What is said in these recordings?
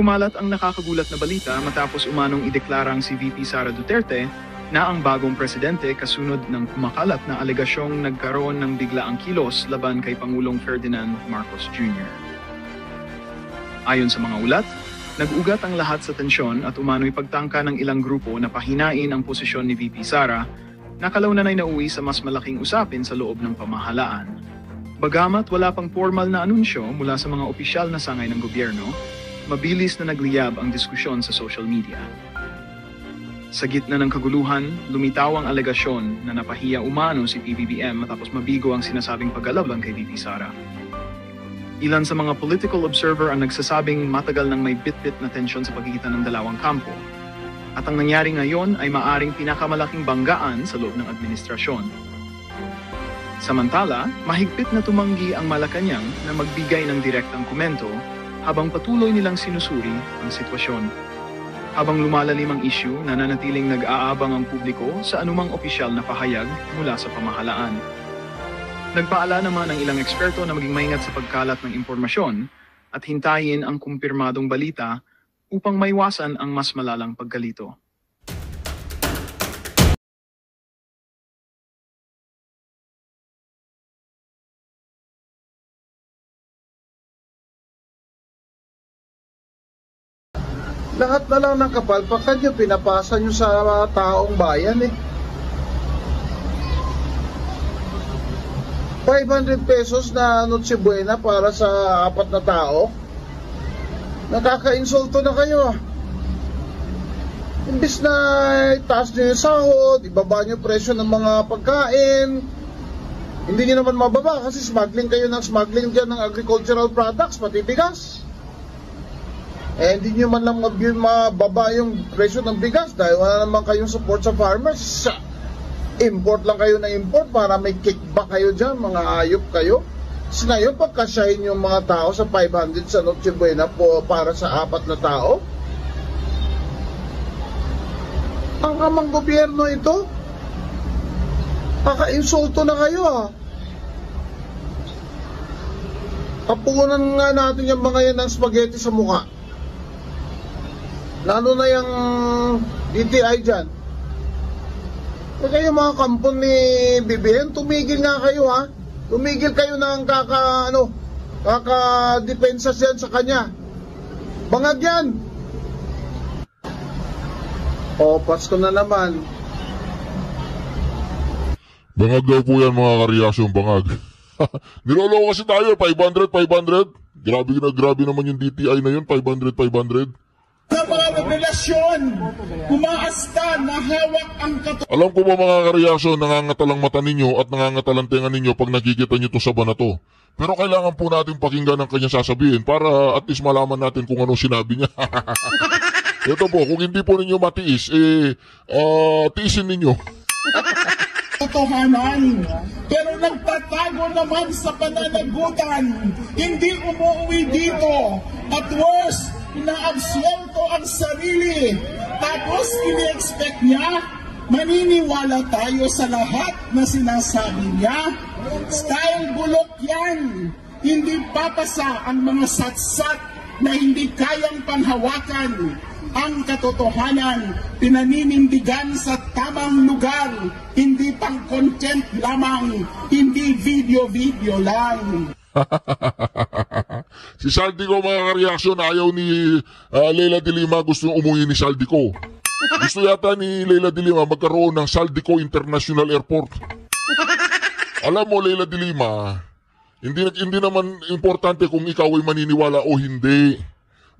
Kumalat ang nakakagulat na balita matapos umanong ideklarang si VP Sara Duterte na ang bagong presidente kasunod ng kumakalat na alegasyong nagkaroon ng biglaang kilos laban kay Pangulong Ferdinand Marcos Jr. Ayon sa mga ulat, nag-ugat ang lahat sa tensyon at umano'y pagtangka ng ilang grupo na pahinain ang posisyon ni VP Sara na kalaunan ay nauwi sa mas malaking usapin sa loob ng pamahalaan. Bagamat wala pang formal na anunsyo mula sa mga opisyal na sangay ng gobyerno, mabilis na nagliyab ang diskusyon sa social media. Sa gitna ng kaguluhan, lumitaw ang alegasyon na napahiya umano si PBBM matapos mabigo ang sinasabing paggalabang kay VP Sara. Ilan sa mga political observer ang nagsasabing matagal nang may bit-bit na tensyon sa pagitan ng dalawang kampo. At ang nangyari ngayon ay maaring pinakamalaking banggaan sa loob ng administrasyon. Samantala, mahigpit na tumanggi ang Malacanang na magbigay ng direktang komento habang patuloy nilang sinusuri ang sitwasyon. Habang lumalalim ang issue, nananatiling nag-aabang ang publiko sa anumang opisyal na pahayag mula sa pamahalaan. Nagpaala naman ang ilang eksperto na maging maingat sa pagkalat ng impormasyon at hintayin ang kumpirmadong balita upang maiwasan ang mas malalang pagkalito. Lahat na lang ng kapalpakan nyo, pinapasa nyo sa taong bayan eh. 500 pesos na Noche Buena para sa 4 na tao. Nakaka-insulto na kayo ah. Imbis na itaas nyo yung sahod, ibaba nyo presyo ng mga pagkain, hindi nyo naman mababa kasi smuggling kayo ng smuggling dyan ng agricultural products, pati bigas. Eh, hindi nyo man lang mababa yung presyo ng bigas dahil wala naman kayong support sa farmers. Import lang kayo na import para may kickback kayo dyan, mga ayop kayo. So ngayon, pagkasyahin yung mga tao sa 500 sa Noche Buena po para sa 4 na tao. Ang amang gobyerno ito, kaka-insulto na kayo ah. Tapunan nga natin yung mga yan ng spaghetti sa mukha. Lalo na yung DTI dyan. E kayo mga kampon ni BBM, tumigil nga kayo ha. Tumigil kayo ng kaka-depensa yan sa kanya. Bangag yan. O, Pasko na naman. Bangag daw po yan mga kareaksyon, bangag. Niloloko kasi tayo, 500. Grabe naman yung DTI na yun, 500. Sa mga revelasyon, umaasta na hawak ang Alam ko ba mga kareaksyon, nangangatalang mata ninyo at nangangatalang tenga ninyo pag nakikita nyo to sa banato. Pero kailangan po natin pakinggan ang kanyang sasabihin para at least malaman natin kung ano sinabi niya. Ito po, kung hindi po ninyo matiis, tiisin ninyo. Totohanan, pero nagtatago naman sa pananagutan, hindi umuwi dito, at worse, inaabsuelto ang sarili, tapos ini-expect niya, maniniwala tayo sa lahat na sinasabi niya. Style bulok yan, hindi papasa ang mga satsat na hindi kayang panghawakan. Ang katotohanan, pinaninindigan sa tamang lugar, hindi pang content lamang, hindi video lang. Si Saldico mga kareaksyon, ayaw ni Leila de Lima, gusto umuwi ni Saldico. Gusto yata ni Leila de Lima magkaroon ng Saldico International Airport. Alam mo Leila de Lima, hindi naman importante kung ikaw ay maniniwala o hindi.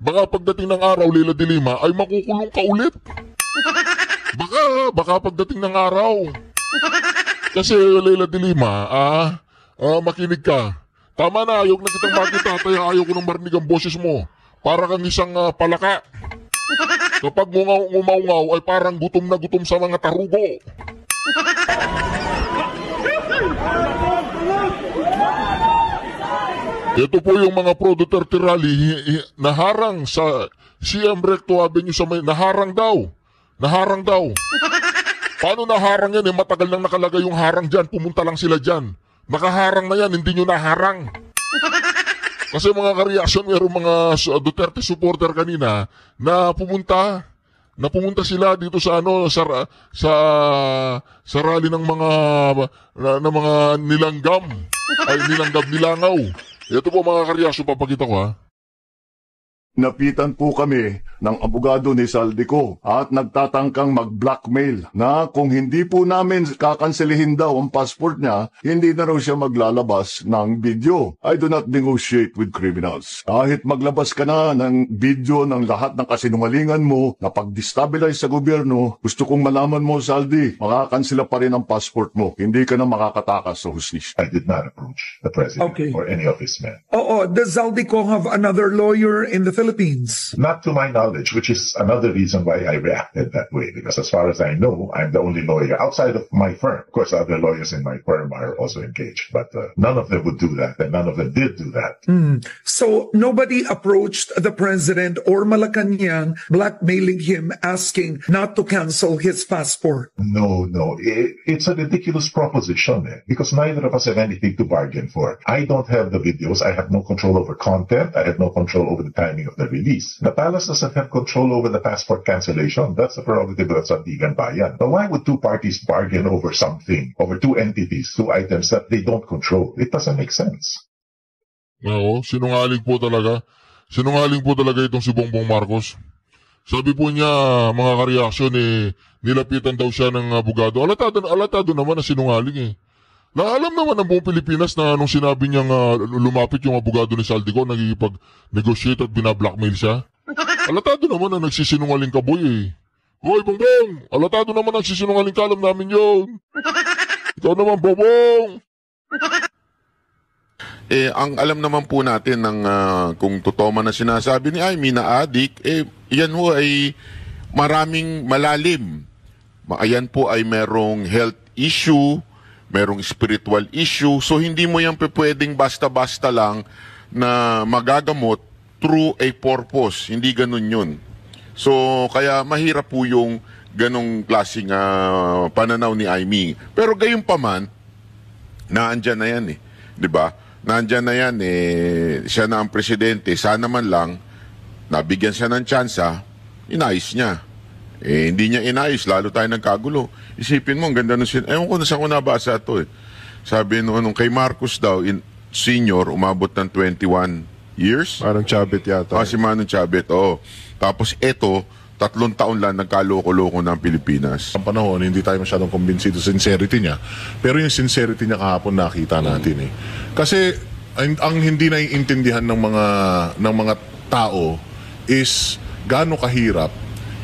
Baka pagdating ng araw, Leila de Lima, ay makukulong ka ulit. Baka pagdating ng araw. Kasi Leila de Lima, makinig ka. Tama na, ayaw na kitang makita, kaya ayaw ko nang marinig ang boses mo. Para kang isang palaka. Kapag ngumaw-ngaw ay parang gutom na gutom sa mga tarugo. Ito po yung mga pro-Duterte rally, naharang sa CM Recto Avenue sa may, naharang daw. Paano naharang yan? Matagal nang nakalagay yung harang dyan, pumunta lang sila dyan. Nakaharang na yan, hindi nyo naharang. Kasi mga ka-reaction, mayroong mga Duterte supporter kanina na pumunta sila dito sa sa rally ng mga mga nilangaw. Ito po mga ka-reaction, papakita ko ha. Napitan po kami ng abogado ni Saldico at nagtatangkang mag-blackmail na kung hindi po namin kakanselihin daw ang passport niya, hindi na raw siya maglalabas ng video. I do not negotiate with criminals. Kahit maglabas ka na ng video ng lahat ng kasinungalingan mo na pag-destabilize sa gobyerno, gusto kong malaman mo, Saldi, makakansela pa rin ang passport mo. Hindi ka na makakatakas sa hustisya. I did not approach the president or any of his men. Does Zaldico have another lawyer in the Philippines? Not to my knowledge, which is another reason why I reacted that way. Because as far as I know, I'm the only lawyer outside of my firm. Of course, other lawyers in my firm are also engaged, but none of them would do that, and none of them did do that. So nobody approached the president or Malacanang blackmailing him, asking not to cancel his passport? No. It's a ridiculous proposition, because neither of us have anything to bargain for. I don't have the videos. I have no control over content. I have no control over the timing of the release. The palace doesn't have control over the passport cancellation. That's the prerogative of Sandigan Bayan. Now, why would two parties bargain over something, over two entities, two items that they don't control? It doesn't make sense. Oo, sinungaling po talaga. Sinungaling po talaga itong si Bongbong Marcos. Sabi po niya, mga ka-reaction, nilapitan daw siya ng abogado. Alatado naman na sinungaling Alam naman ng buong Pilipinas na nung sinabi niyang lumapit yung abogado ni Saldico, nagkikipag-negotiate at binablackmail siya. Alatado naman na nagsisinungaling ka, boy Hoy, Bongbong! Alatado naman na nagsisinungaling ka, alam namin yun. Ikaw naman, Bongbong! Ang alam naman po natin ng kung totoo man na sinasabi ni Amy na adik, yan po ay maraming malalim. Ayan po ay merong health issue, merong spiritual issue, so hindi mo yan pwedeng basta-basta lang na magagamot through a purpose. Hindi ganun yun. So, kaya mahirap po yung ganong klaseng pananaw ni Amy. Pero gayon pa man, naandyan na yan Diba? Naandyan na yan siya na ang presidente. Sana man lang, nabigyan siya ng tsansa, inayos niya. Hindi niya inayos, lalo tayo nagkagulo. Isipin mo, ang ganda nung ewan ko na saan ko nabasa ito Sabi nung kay Marcos daw, senior, umabot ng 21 years. Parang Chabit yata. Si Manong Chabit, Tapos eto, 3 taon lang nagkaloko-loko ng Pilipinas. Ang panahon, hindi tayo masyadong kumbinsido sa sincerity niya. Pero yung sincerity niya kahapon nakita natin Kasi ang hindi naiintindihan ng mga tao is gaano kahirap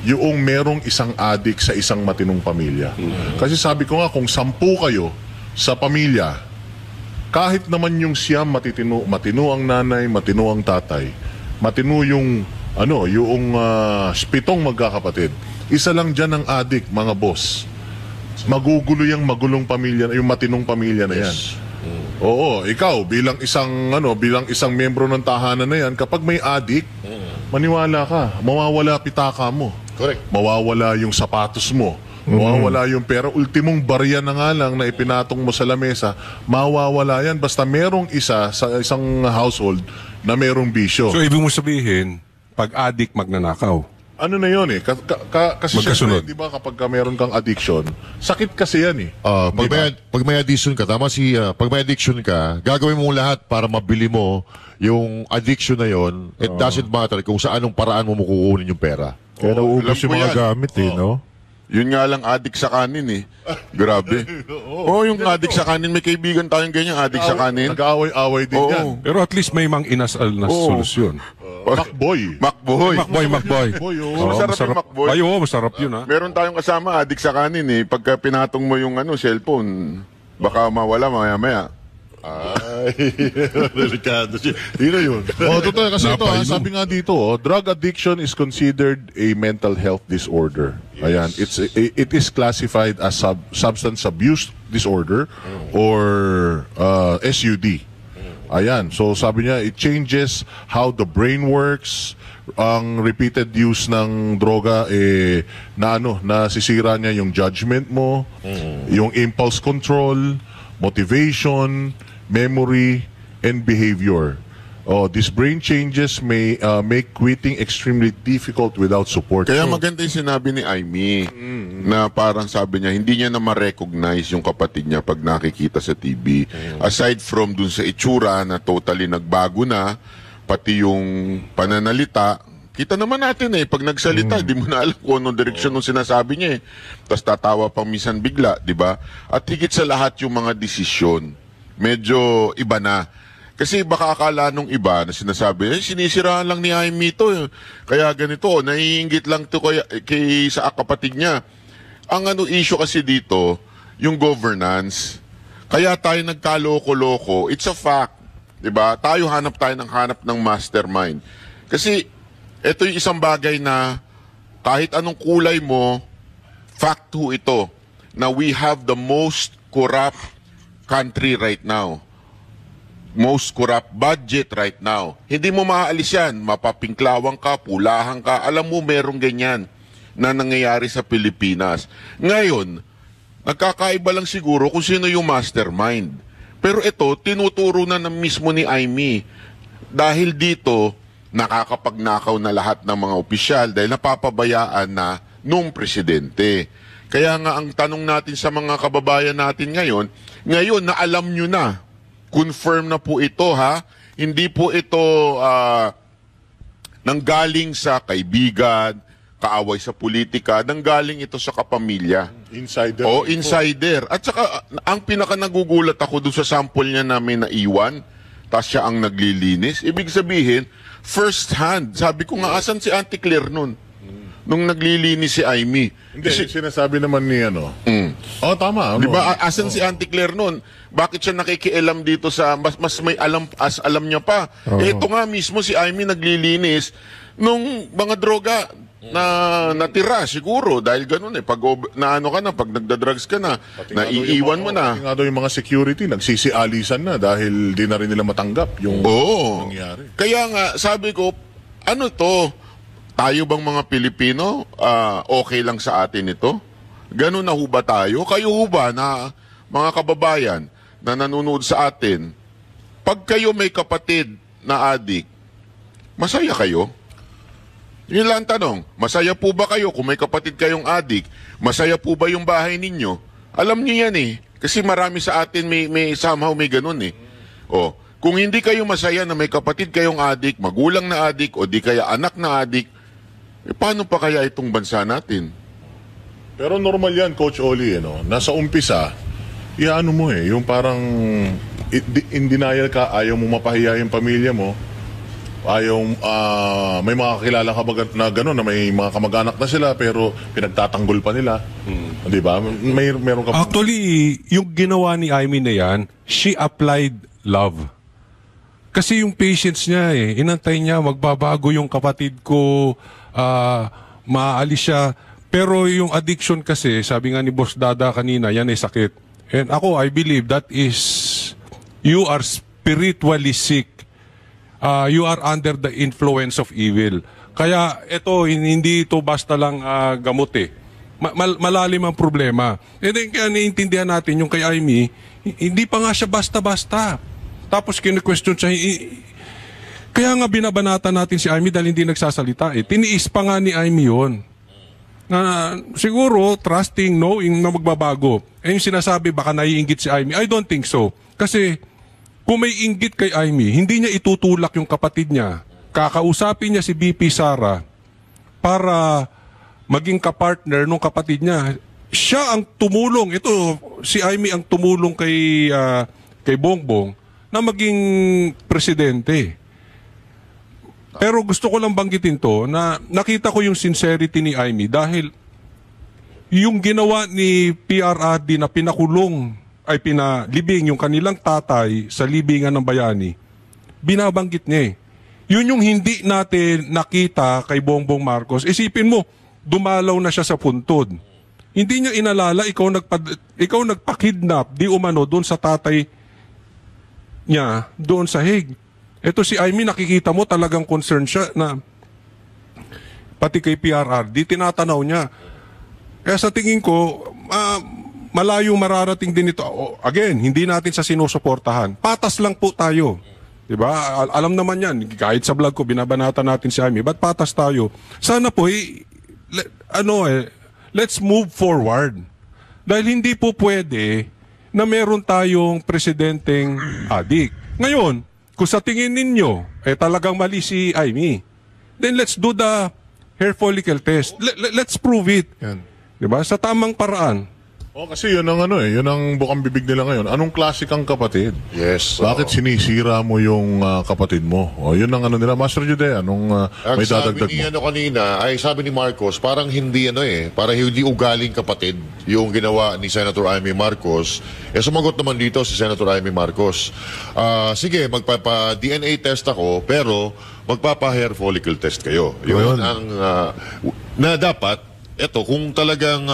yung merong isang adik sa isang matinong pamilya. Kasi sabi ko nga, kung 10 kayo sa pamilya, kahit naman yung siyam matino ang nanay, matino ang tatay, matino yung 7 magkakapatid, isa lang dyan ang adik, mga boss. Magugulo yung magulong pamilya, yung matinong pamilya na yan. Oo, ikaw bilang isang miyembro ng tahanan na yan, kapag may adik, maniwala ka, mawawala pitaka mo. Correct. Mawawala yung sapatos mo. Mawawala yung pera. Ultimong barya na nga lang na ipinatong mo sa lamesa, mawawala yan. Basta merong isa sa isang household na merong bisyo. So, ibig mo sabihin, pag addict, magnanakaw. Ano na yun kasi magkasunod. Di ba kapag meron kang addiction, sakit kasi yan Pag may addiction ka, pag may addiction ka, gagawin mo lahat para mabili mo yung addiction na yon. It doesn't matter kung sa anong paraan mo kukunin yung pera. Kaya nauubos yung mga gamit no? Yun nga lang, adik sa kanin Grabe. Yung adik sa kanin, may kaibigan tayong ganyan, adik sa kanin. Nag-aaway-away din yan. Pero at least may mang inasal na solusyon. Macboy. Masarap yung Macboy. Masarap yun Meron tayong kasama, adik sa kanin Pagka pinatong mo yung cellphone, baka mawala maya-maya. Delikado siya. Yun. Totoo kasi ito, sabi nga dito, drug addiction is considered a mental health disorder. Ayan, it is classified as substance abuse disorder or SUD. Ayan, so sabi niya, it changes how the brain works. Ang repeated use ng droga nasisira niya yung judgment mo, yung impulse control, motivation, memory, and behavior. These brain changes may make quitting extremely difficult without support. Kaya maganda yung sinabi ni Aimee na parang sabi niya, hindi niya na ma-recognize yung kapatid niya pag nakikita sa TV. Aside from dun sa itsura na totally nagbago na, pati yung pananalita, kita naman natin pag nagsalita, di mo na alam kung anong direksyon nung sinasabi niya Tapos tatawa pang minsan bigla, di ba? At higit sa lahat yung mga desisyon, medyo iba na. Kasi baka akala nung iba na sinasabi, sinisiraan lang ni Aimee to. Kaya ganito, naiinggit lang to kay sa kapatid niya. Ang issue kasi dito, yung governance. Kaya tayo nagkaloko-loko, it's a fact. Diba? Tayo hanap ng mastermind. Kasi ito yung isang bagay na kahit anong kulay mo, fact ho ito, na we have the most corrupt country right now. Most corrupt budget right now. Hindi mo maaalis yan. Mapapinklawang ka, pulahan ka. Alam mo, merong ganyan na nangyayari sa Pilipinas. Ngayon, nagkakaiba lang siguro kung sino yung mastermind. Pero ito, tinuturo na mismo ni Aimee. Dahil dito, nakakapagnakaw na lahat ng mga opisyal dahil napapabayaan na nung presidente. Kaya nga ang tanong natin sa mga kababayan natin ngayon na alam nyo na, confirm na po ito hindi po ito nanggaling sa kaibigan, kaaway sa politika, nanggaling ito sa kapamilya. Insider. Insider. At saka, ang pinaka nagugulat ako doon sa sample niya na may naiwan, tapos siya ang naglilinis. Ibig sabihin, first hand. Sabi ko nga, asan si Auntie Claire nun? Nung naglilinis si Aimee. Hindi, sinasabi naman ni tama. Di ba, asan si Auntie Claire nun? Bakit siya nakikialam dito sa, mas may alam niya pa. Ito nga mismo si Aimee naglilinis nung mga droga na natira siguro dahil ganun pag pag nagda-drugs ka na, naiiwan mo na. Pati nga daw yung mga security nagsisialisan na dahil di na rin nila matanggap yung nangyari. Kaya nga sabi ko, tayo bang mga Pilipino okay lang sa atin ito? Ganun na ho ba tayo? Kayo ho ba na mga kababayan na nanonood sa atin, pag kayo may kapatid na adik, masaya kayo? Yun lang ang tanong. Masaya po ba kayo kung may kapatid kayong adik? Masaya po ba yung bahay ninyo? Alam niyo yan Kasi marami sa atin somehow may ganun kung hindi kayo masaya na may kapatid kayong adik, magulang na adik, o di kaya anak na adik, paano pa kaya itong bansa natin? Pero normal yan, Coach Oli, nasa umpisa, mo yung parang in denial ka, ayaw mo mapahiya yung pamilya mo, ayaw, may mga kakilala ka na gano'n, na may mga kamag-anak na sila, pero pinagtatanggol pa nila. Di ba? Meron ka... Actually, yung ginawa ni Aimee na yan, she applied love. Kasi yung patience niya inantay niya, magbabago yung kapatid ko, maaalis siya. Pero yung addiction kasi, sabi nga ni Boss Dada kanina, yan ay sakit. And ako, I believe that is, you are spiritually sick. You are under the influence of evil. Kaya ito, hindi ito basta lang gamot malalim ang problema. And then, kaya naiintindihan natin yung kay Aimee, hindi pa nga siya basta-basta. Tapos kine-question siya, kaya nga binabanatan natin si Aimee dahil hindi nagsasalita Tiniis pa nga ni Aimee yun. Na siguro, trusting, knowing na magbabago. Yung sinasabi, baka naiinggit si Aimee. I don't think so. Kasi, kung may inggit kay Aimee, hindi niya itutulak yung kapatid niya. Kakausapin niya si BP Sara para maging kapartner ng kapatid niya. Siya ang tumulong. Ito, si Aimee ang tumulong kay Bongbong na maging presidente. Pero gusto ko lang banggitin to na nakita ko yung sincerity ni Aimee dahil yung ginawa ni PRRD na pinakulong ay pinalibing yung kanilang tatay sa libingan ng bayani, binabanggit niya Yun yung hindi natin nakita kay Bongbong Marcos. Isipin mo, dumalaw na siya sa puntod. Hindi niya inalala, ikaw nagpa-kidnap, di umano, doon sa tatay niya, doon sa Hague. Ito si Aimee, nakikita mo talagang concern siya na pati kay PRRD, tinatanaw niya. Kaya sa tingin ko, malayo mararating din ito. Again, hindi natin sa sinusuportahan. Patas lang po tayo. Diba? Alam naman yan, kahit sa vlog ko, binabanata natin si Amy, ba't patas tayo? Sana po, let's move forward. Dahil hindi po pwede na meron tayong presidenteng adik. Ngayon, kung sa tingin ninyo, talagang mali si Amy, then let's do the hair follicle test. Let's prove it. Yan. Diba? Sa tamang paraan. Kasi yun ang yun ang bukang bibig nila ngayon. Anong klase kang kapatid? Yes. Bakit sinisira mo yung kapatid mo? Yun ang nila. Master Jude, anong may dadagdag mo? Kanina, sabi ni Marcos, parang hindi parang hindi ugaling kapatid yung ginawa ni Senator Amy Marcos. Sumagot naman dito si Senator Amy Marcos. Sige, magpapa-DNA test ako, pero magpapa-hair follicle test kayo. Yun ang na dapat, kung talagang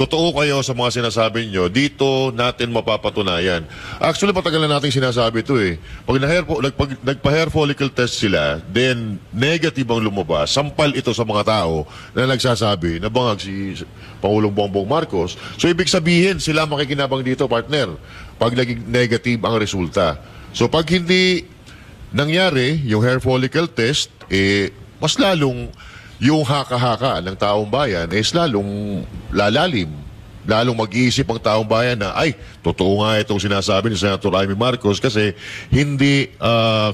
totoo kayo sa mga sinasabi nyo, dito natin mapapatunayan. Actually, patagal na natin sinasabi ito Pag nagpa-hair follicle test sila, then negative ang lumabas, sampal ito sa mga tao na nagsasabi na bangag si Pangulong Bongbong Marcos. So, ibig sabihin, sila makikinabang dito, partner, pag naging negative ang resulta. So, pag hindi nangyari yung hair follicle test, mas lalong yung haka-haka ng taong bayan lalong lalalim. Lalong mag-iisip ang taong bayan na, totoo nga itong sinasabi ni Senator Amy Marcos kasi hindi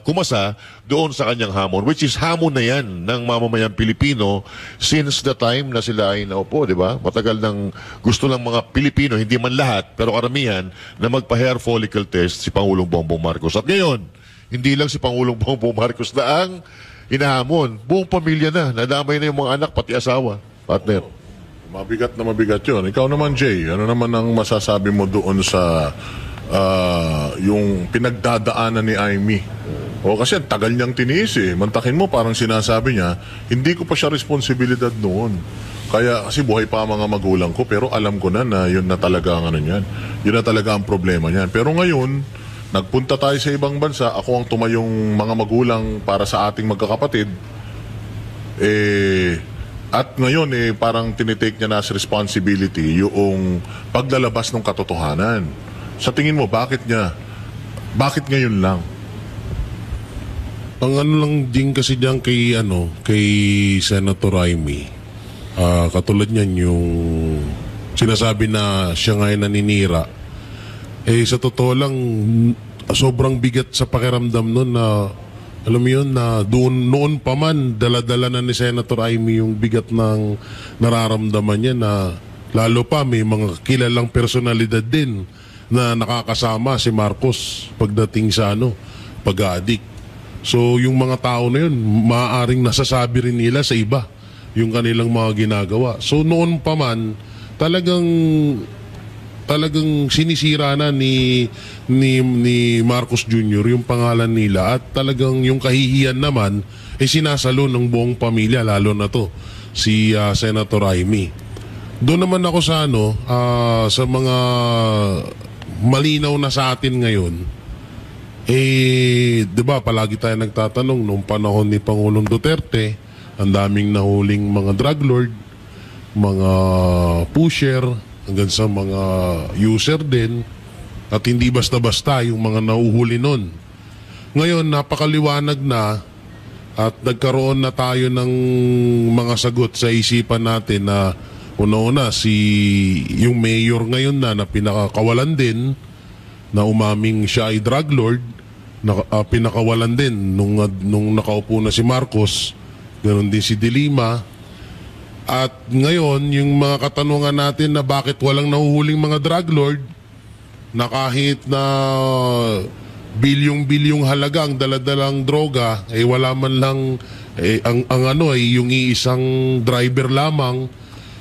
kumasa doon sa kanyang hamon, which is hamon na yan ng mamamayang Pilipino since the time na sila ay naupo, di ba? Matagal nang gusto lang mga Pilipino, hindi man lahat, pero karamihan, na magpa-hair follicle test si Pangulong Bongbong Marcos. At ngayon, hindi lang si Pangulong Bongbong Marcos na ang hinahamon, buong pamilya na, nadamay na yung mga anak, pati asawa, partner. Mabigat na mabigat yun. Ikaw naman, Jay, ano naman ang masasabi mo doon sa yung pinagdadaanan ni Amy? Kasi tagal niyang tiniis Mantakin mo, parang sinasabi niya, hindi ko pa siya responsibilidad noon. Kasi buhay pa ang mga magulang ko, pero alam ko na yun na talaga ang yun na talaga ang problema niyan. Pero ngayon, nagpunta tayo sa ibang bansa, ako ang tumayong mga magulang para sa ating magkakapatid, at ngayon parang tinitake niya na as responsibility yung paglalabas ng katotohanan. Sa tingin mo, bakit ngayon lang? Ang lang din kasi diyan kay Senator Amy, katulad niyan yung sinasabi na siya ngayon naninira. Sa totoo lang, sobrang bigat sa pakiramdam nun na, alam mo yun, na noon pa man, dala-dala na ni Senator Amy yung bigat ng nararamdaman niya na lalo pa may mga kilalang personalidad din na nakakasama si Marcos pagdating sa pag-addict. So yung mga tao na yun, maaaring nasasabi rin nila sa iba yung kanilang mga ginagawa. So noon pa man, talagang sinisira na ni Marcos Jr. yung pangalan nila at talagang yung kahihiyan naman sinasalo ng buong pamilya, lalo na to si Senator Amy. Doon naman ako sa sa mga malinaw na sa atin ngayon, 'di ba, palagi tayo nagtatanong nung panahon ni Pangulong Duterte, ang daming nahuling mga drug lord, mga pusher, hanggang sa mga user din, at hindi basta-basta yung mga nauhuli nun. Ngayon, napakaliwanag na at nagkaroon na tayo ng mga sagot sa isipan natin na una-una yung mayor ngayon na pinakakawalan din, na umaming siya ay drug lord, pinakawalan din nung nakaupo na si Marcos, ganoon din si De Lima. At ngayon, yung mga katanungan natin na bakit walang nahuhuling mga drug lord, na kahit na bilyong-bilyong halaga ang daladalang droga, wala man lang yung iisang driver lamang.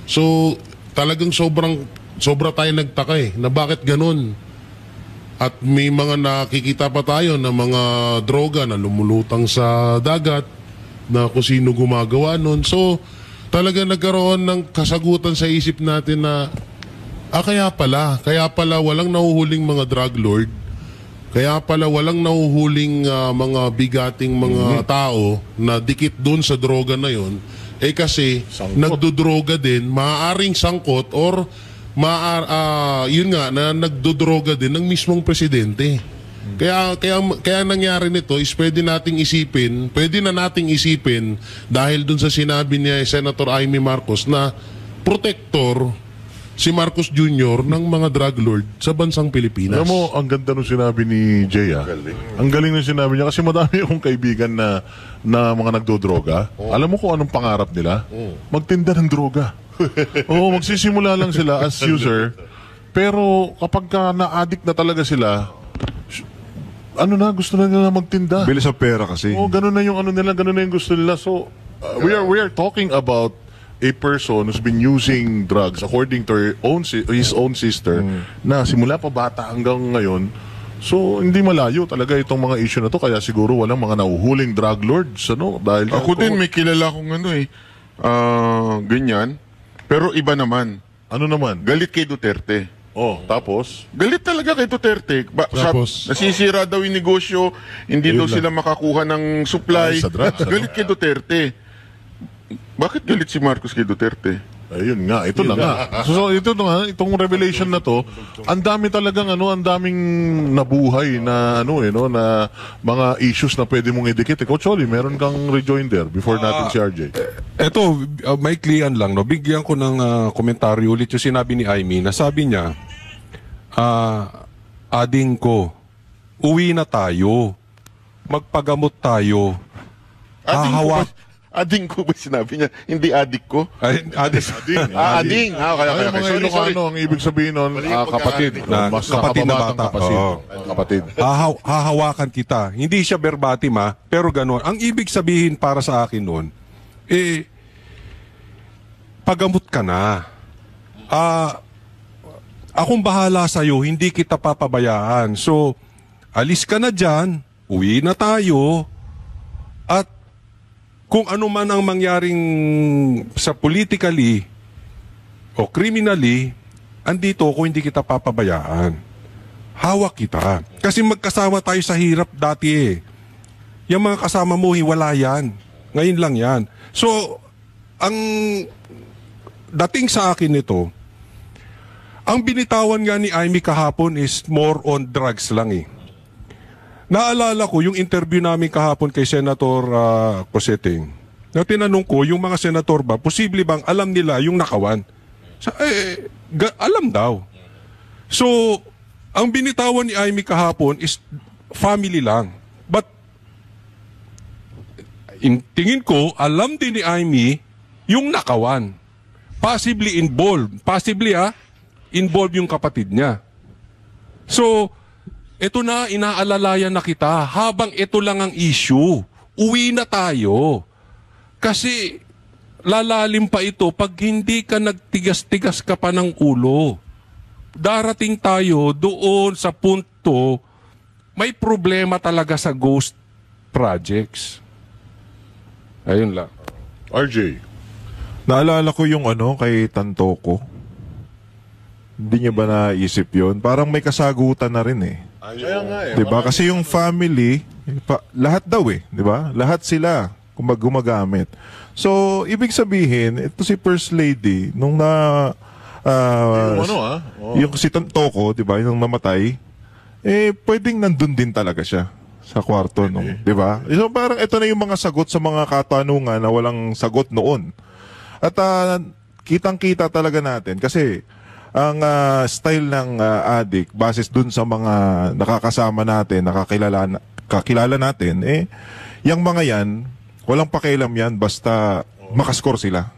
So talagang sobra tayo nagtaka na bakit ganun. At may mga nakikita pa tayo na mga droga na lumulutang sa dagat, na kung sino gumagawa nun. So talaga nagkaroon ng kasagutan sa isip natin na kaya pala walang nahuhuling mga drug lord, kaya pala walang nahuhuling mga bigating mga tao na dikit doon sa droga na yon, kasi nagdodroga din, maaaring sangkot or yun nga na nagdodroga din ng mismong presidente. Kaya nangyari nito is pwede na nating isipin dahil dun sa sinabi ni Senator Amy Marcos na protector si Marcos Jr. ng mga drug lord sa bansang Pilipinas. Alam mo, ang ganda nung sinabi ni Jay. Ang galing nung sinabi niya kasi madami akong kaibigan na mga nagdodroga. Alam mo kung anong pangarap nila? Magtinda ng droga. Oo, magsisimula lang sila as user. Pero kapag na-addict na talaga sila, gusto na nila magtinda. Bilis ang pera kasi. Oo, ganun na yung ganun na yung gusto nila. So, we are talking about a person who's been using drugs according to his own sister na simula pa bata hanggang ngayon. So, hindi malayo talaga itong mga issue na to. Kaya siguro walang mga nahuhuling drug lords. Dahil ako din, may kilala akong ganyan. Pero iba naman. Ano naman? Galit kay Duterte. Tapos? Galit talaga kay Duterte. Tapos? Nasisira daw yung negosyo, hindi daw sila makakuha ng supply. Sa drugs, galit kay Duterte. Bakit galit si Marcos kay Duterte? Ayun nga, ito na nga. So ito na, itong revelation na to, ang dami talagang ang daming nabuhay na na mga issues na pwede mong idikit. Coach Oli, meron kang rejoinder before natin si RJ. Eto, maiklian lang, bigyan ko ng komentaryo ulit yung sinabi ni Amy na sabi niya, ading ko, uwi na tayo, magpagamot tayo, Ading ko ba sinabi niya? Hindi adik ko? Ading. Ading. Kaya mga Ilocano, ang ibig sabihin nun, kapatid. Mas kapatid na bata. Kapatid. Hahawakan kita. Hindi siya verbatim pero gano'n. Ang ibig sabihin para sa akin nun, pagamot ka na. Akong bahala sa'yo, hindi kita papabayaan. So, alis ka na dyan, uwi na tayo, at kung ano man ang mangyaring sa politically o criminally, andito ako, hindi kita papabayaan. Hawak kita. Kasi magkasama tayo sa hirap dati Yung mga kasama mo, wala yan. Ngayon lang yan. So, ang dating sa akin nito, ang binitawan nga ni Amy kahapon is more on drugs lang Naalala ko yung interview namin kahapon kay Senator Coseting. Na tinanong ko, yung mga senator ba, posible bang alam nila yung nakawan? Alam daw. So, ang binitawan ni Amy kahapon is family lang. But, tingin ko, alam din ni Amy yung nakawan. Possibly involved. Possibly involved yung kapatid niya. So, ito na, inaalalayan na kita. Habang ito lang ang issue, uwi na tayo. Kasi lalalim pa ito pag hindi ka nagtigas-tigas ka pa ng ulo. Darating tayo doon sa punto, may problema talaga sa ghost projects. Ayun lang. RJ. Naalala ko yung kay Tantoco. Hindi niya ba naisip yun? Parang may kasagutan na rin Kaya nga Diba? Kasi yung family, lahat daw diba? Lahat sila gumagamit. So, ibig sabihin, ito si First Lady, nung yung si Tantoco, diba? Yung namatay, pwedeng nandun din talaga siya sa kwarto, diba? So, parang ito na yung mga sagot sa mga katanungan na walang sagot noon. At kitang-kita talaga natin kasi ang style ng addict basis dun sa mga nakakasama natin, kakilala natin, yung mga yan, walang pakialam yan basta makascore sila.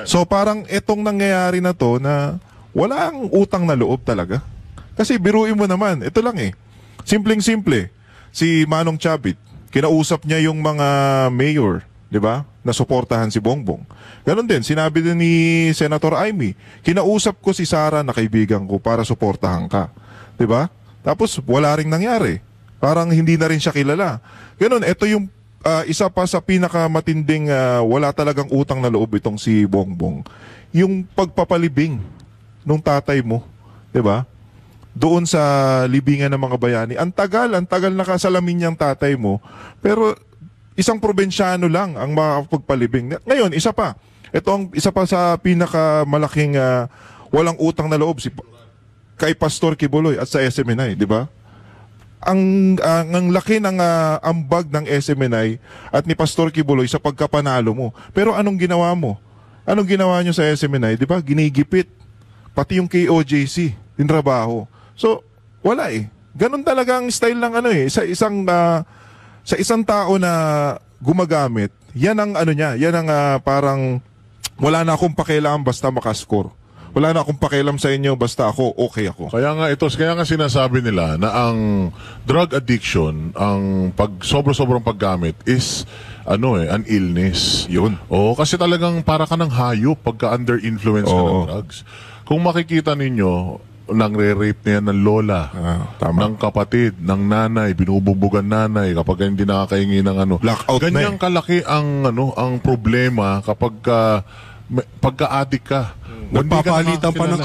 So parang itong nangyayari na to na walang utang na loob talaga. Kasi biruin mo naman, ito lang simpleng-simple. Si Manong Chavit, kinausap niya yung mga mayor, di ba? Na suportahan si Bongbong. Ganon din, sinabi din ni Senator Amy, kinausap ko si Sara na kaibigan ko para suportahan ka. Diba? Tapos wala ring nangyari. Parang hindi na rin siya kilala. Ganon, ito yung isa pa sa pinakamatinding wala talagang utang na loob itong si Bongbong. Yung pagpapalibing nung tatay mo. Diba? Doon sa libingan ng mga bayani. Ang tagal nakasalamin niyang tatay mo. Pero isang probinsyano lang ang makapagpalibing. Ngayon, isa pa. Ito ang isa pa sa pinakamalaking walang utang na loob kay Pastor Kibuloy at sa SMNI, di ba? ang laki ng ambag ng SMNI at ni Pastor Kibuloy sa pagkapanalo mo. Pero anong ginawa mo? Anong ginawa nyo sa SMNI? Di ba? Ginigipit. Pati yung KOJC, yung trabaho. So, wala eh. Ganun talaga ang style ng sa isang tao na gumagamit. Yan ang niya, yan ang parang wala na akong pakialam basta makascore. Wala na akong pakialam sa inyo, basta ako, okay ako. Kaya nga sinasabi nila na ang drug addiction, ang sobrang paggamit is an illness. Yun. Oo, kasi talagang para ka ng hayop pagka under influence ka ng drugs. Kung makikita ninyo, nang-re-rape na yan ng lola, ng kapatid, ng nanay, binububugan nanay kapag hindi nakakahingi ng Blackout Ganyang kalaki ang problema kapag pagka-addict ka. Nagpapalitan pa ng